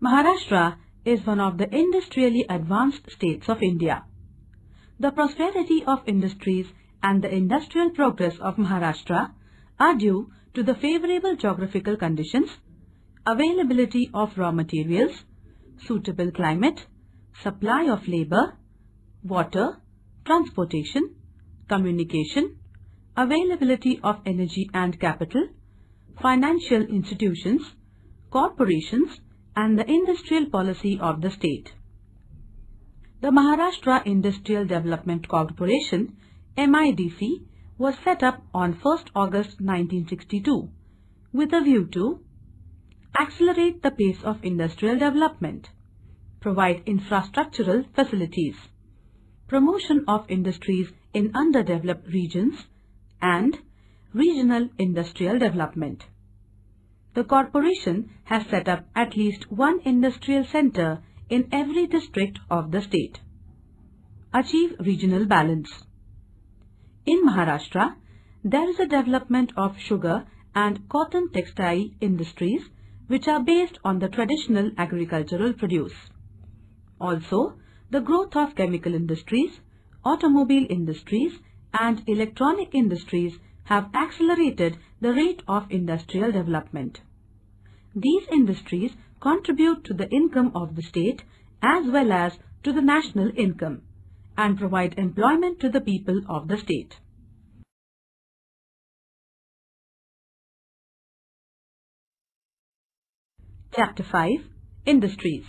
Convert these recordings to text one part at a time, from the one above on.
Maharashtra is one of the industrially advanced states of India. The prosperity of industries and the industrial progress of Maharashtra are due to the favorable geographical conditions, availability of raw materials, suitable climate, supply of labor, water, transportation, communication, availability of energy and capital, financial institutions, corporations, and the industrial policy of the state. The Maharashtra Industrial Development Corporation (MIDC) was set up on 1st August 1962 with a view to accelerate the pace of industrial development, provide infrastructural facilities, promotion of industries in underdeveloped regions, and regional industrial development. The corporation has set up at least one industrial center in every district of the state. Achieve regional balance. In Maharashtra, there is a development of sugar and cotton textile industries which are based on the traditional agricultural produce. Also, the growth of chemical industries, automobile industries, and electronic industries have accelerated the rate of industrial development. These industries contribute to the income of the state as well as to the national income and provide employment to the people of the state. Chapter 5 Industries.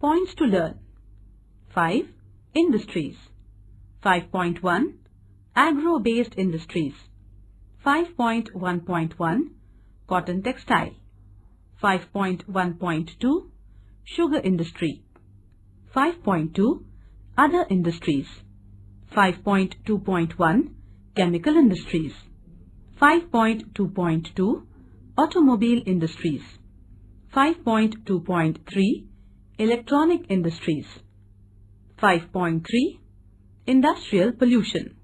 Points to learn. 5. Industries. 5.1 Agro-Based Industries. 5.1.1 Cotton Textile. 5.1.2 Sugar Industry. 5.2 Other Industries. 5.2.1 Chemical Industries. 5.2.2 Automobile Industries. 5.2.3 Electronic Industries. 5.3 Industrial Pollution.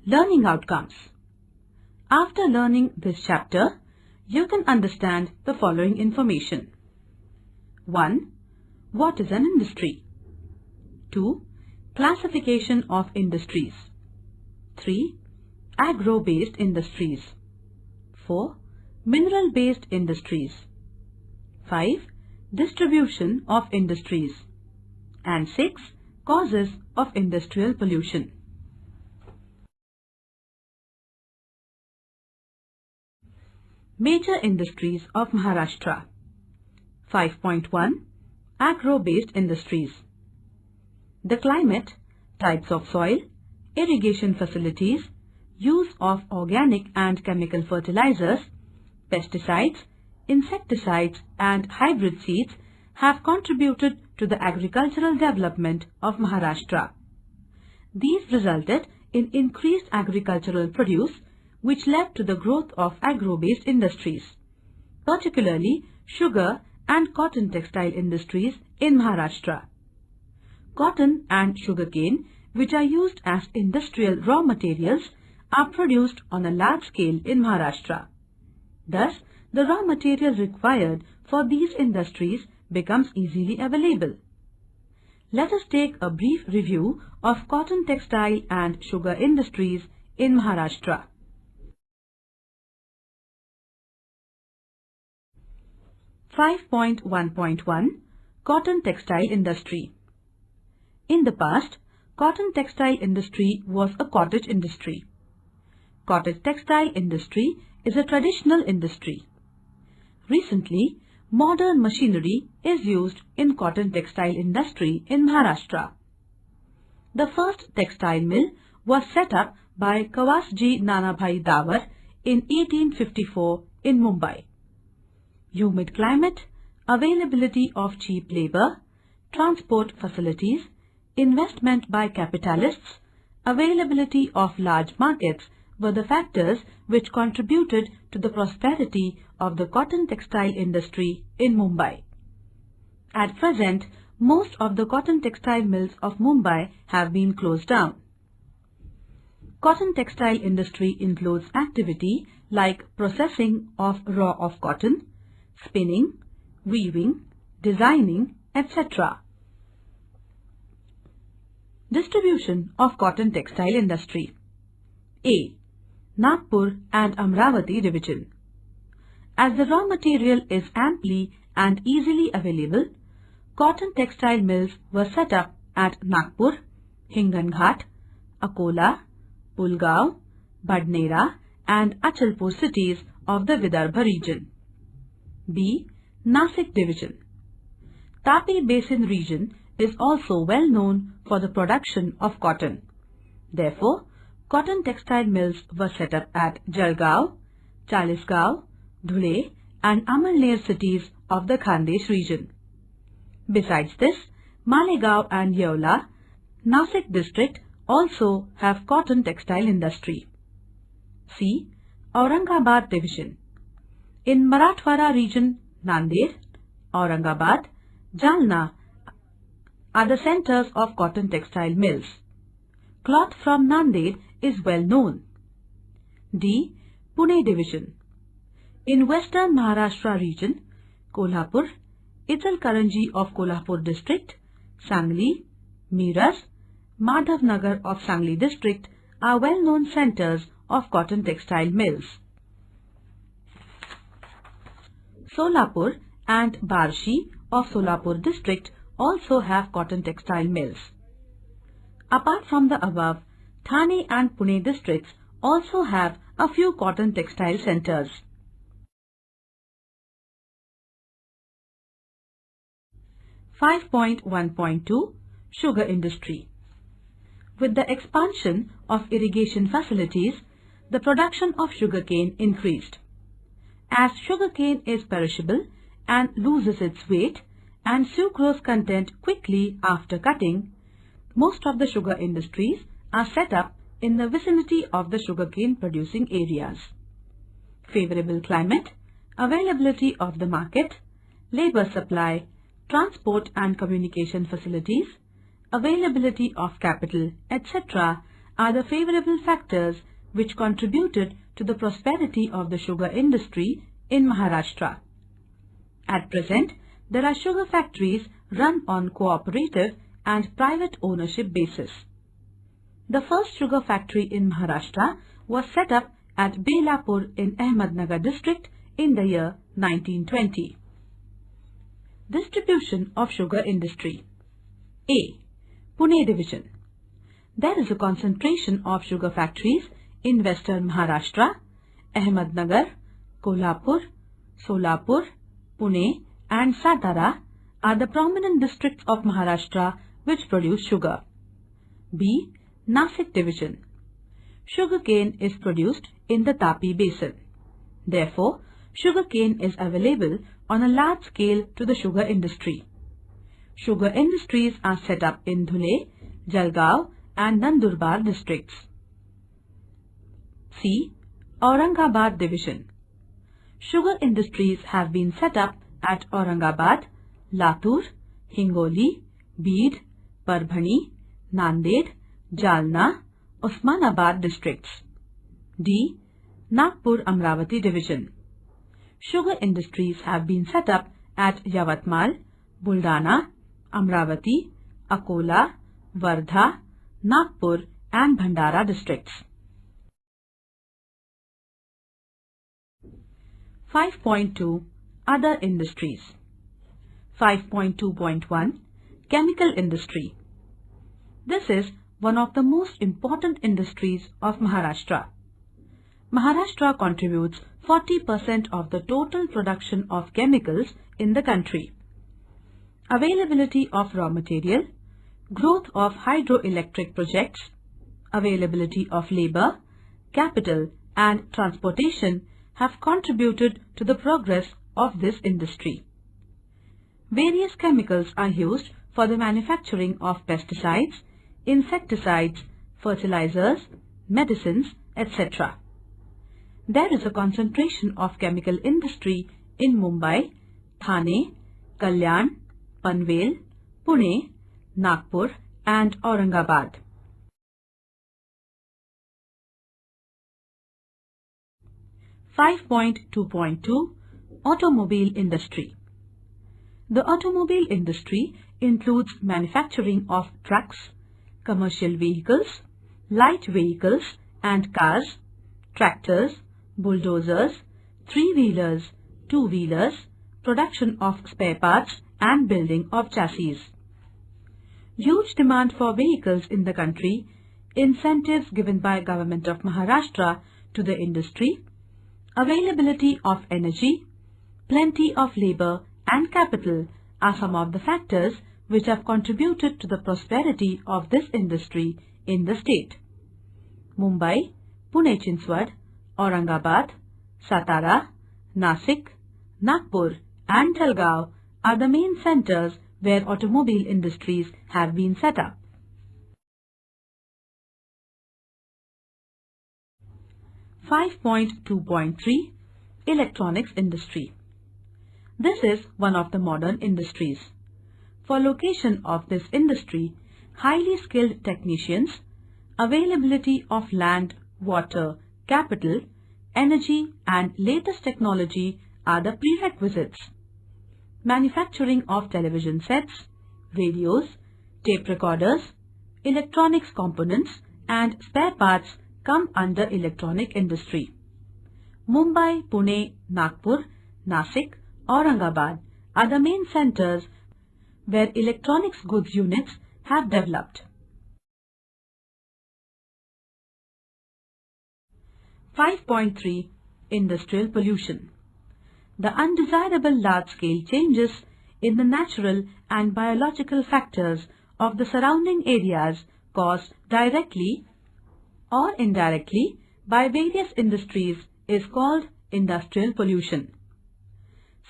Learning outcomes. After learning this chapter, you can understand the following information. 1. What is an industry? 2. Classification of industries. 3. Agro-based industries. 4. Mineral-based industries. 5. Distribution of industries. And 6. Causes of industrial pollution. Major industries of Maharashtra. 5.1 Agro-based industries. The climate, types of soil, irrigation facilities, use of organic and chemical fertilizers, pesticides, insecticides and hybrid seeds have contributed to the agricultural development of Maharashtra. These resulted in increased agricultural produce which led to the growth of agro-based industries, particularly sugar and cotton textile industries in Maharashtra. Cotton and sugarcane, which are used as industrial raw materials, are produced on a large scale in Maharashtra. Thus, the raw material required for these industries becomes easily available. Let us take a brief review of cotton textile and sugar industries in Maharashtra. (5.1.1) Cotton textile industry. In the past, cotton textile industry was a cottage industry. Cottage textile industry is a traditional industry. Recently, modern machinery is used in cotton textile industry in Maharashtra. The first textile mill was set up by Kawasji Nanabhai Dawar in 1854 in Mumbai. Humid climate, availability of cheap labor, transport facilities, investment by capitalists, availability of large markets were the factors which contributed to the prosperity of the cotton textile industry in Mumbai. At present, most of the cotton textile mills of Mumbai have been closed down. Cotton textile industry includes activity like processing of raw of cotton, spinning, weaving, designing, etc. Distribution of cotton textile industry. A. Nagpur and Amravati division. As the raw material is amply and easily available, cotton textile mills were set up at Nagpur, Hinganghat, Akola, Pulgaon, Badnera and Achalpur cities of the Vidarbha region. B. Nasik division. Tapi Basin region is also well known for the production of cotton. Therefore, cotton textile mills were set up at Jalgaon, Chalisgaon, Dhule and Amalner cities of the Khandesh region. Besides this, Malegaon and Yeola, Nasik district also have cotton textile industry. C. Aurangabad division. In Marathwada region, Nanded, Aurangabad, Jalna are the centers of cotton textile mills. Cloth from Nanded is well known. D. Pune division. In western Maharashtra region, Kolhapur, Ichalkaranji of Kolhapur district, Sangli, Miras, Madhavnagar of Sangli district are well-known centers of cotton textile mills. Solapur and Barshi of Solapur district also have cotton textile mills. Apart from the above, Thane and Pune districts also have a few cotton textile centers. (5.1.2) Sugar industry. With the expansion of irrigation facilities, the production of sugarcane increased. As sugarcane is perishable and loses its weight and sucrose content quickly after cutting, most of the sugar industries are set up in the vicinity of the sugarcane producing areas. Favorable climate, availability of the market, labor supply, transport and communication facilities, availability of capital, etc. are the favorable factors which contributed to the prosperity of the sugar industry in Maharashtra. At present, there are sugar factories run on cooperative and private ownership basis. The first sugar factory in Maharashtra was set up at Belapur in Ahmedabad district in the year 1920. Distribution of sugar industry. A. Pune division. There is a concentration of sugar factories in western Maharashtra. Ahmednagar, Kolhapur, Solapur, Pune and Satara are the prominent districts of Maharashtra which produce sugar. B. Nasik division. Sugarcane is produced in the Tapi Basin. Therefore, sugarcane is available on a large scale to the sugar industry. Sugar industries are set up in Dhule, Jalgaon and Nandurbar districts. C. Aurangabad division. Sugar industries have been set up at Aurangabad, Latur, Hingoli, Beed, Parbhani, Nanded, Jalna, Osmanabad districts. D. Nagpur Amravati division. Sugar industries have been set up at Yavatmal, Buldana, Amravati, Akola, Wardha, Nagpur and Bhandara districts. 5.2 Other industries. 5.2.1 Chemical industry. This is one of the most important industries of Maharashtra. Maharashtra contributes 40% of the total production of chemicals in the country. Availability of raw material, growth of hydroelectric projects, availability of labor, capital and transportation have contributed to the progress of this industry. Various chemicals are used for the manufacturing of pesticides, insecticides, fertilizers, medicines, etc. There is a concentration of chemical industry in Mumbai, Thane, Kalyan, Panvel, Pune, Nagpur and Aurangabad. 5.2.2 Automobile industry. The automobile industry includes manufacturing of trucks, commercial vehicles, light vehicles and cars, tractors, bulldozers, three-wheelers, two-wheelers, production of spare parts and building of chassis. Huge demand for vehicles in the country, incentives given by Government of Maharashtra to the industry, availability of energy, plenty of labor and capital are some of the factors which have contributed to the prosperity of this industry in the state. Mumbai, Pune-Chinswad, Aurangabad, Satara, Nasik, Nagpur and Jalgaon are the main centers where automobile industries have been set up. (5.2.3) Electronics Industry. This is one of the modern industries. For location of this industry, highly skilled technicians, availability of land, water, capital, energy and latest technology are the prerequisites. Manufacturing of television sets, radios, tape recorders, electronics components and spare parts come under electronic industry. Mumbai, Pune, Nagpur, Nasik, Aurangabad are the main centers where electronics goods units have developed. 5.3 Industrial Pollution. The undesirable large-scale changes in the natural and biological factors of the surrounding areas caused directly or indirectly by various industries is called industrial pollution.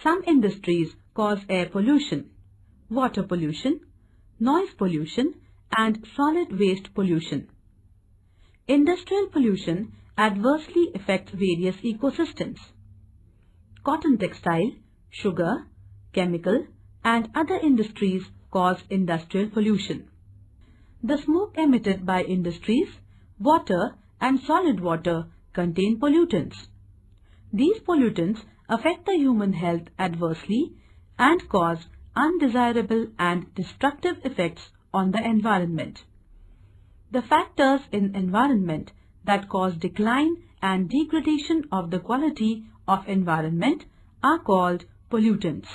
Some industries cause air pollution, water pollution, noise pollution and solid waste pollution. Industrial pollution adversely affects various ecosystems. Cotton textile, sugar, chemical and other industries cause industrial pollution. The smoke emitted by industries, water and solid water contain pollutants. These pollutants affect the human health adversely and cause undesirable and destructive effects on the environment. The factors in environment that cause decline and degradation of the quality of environment are called pollutants.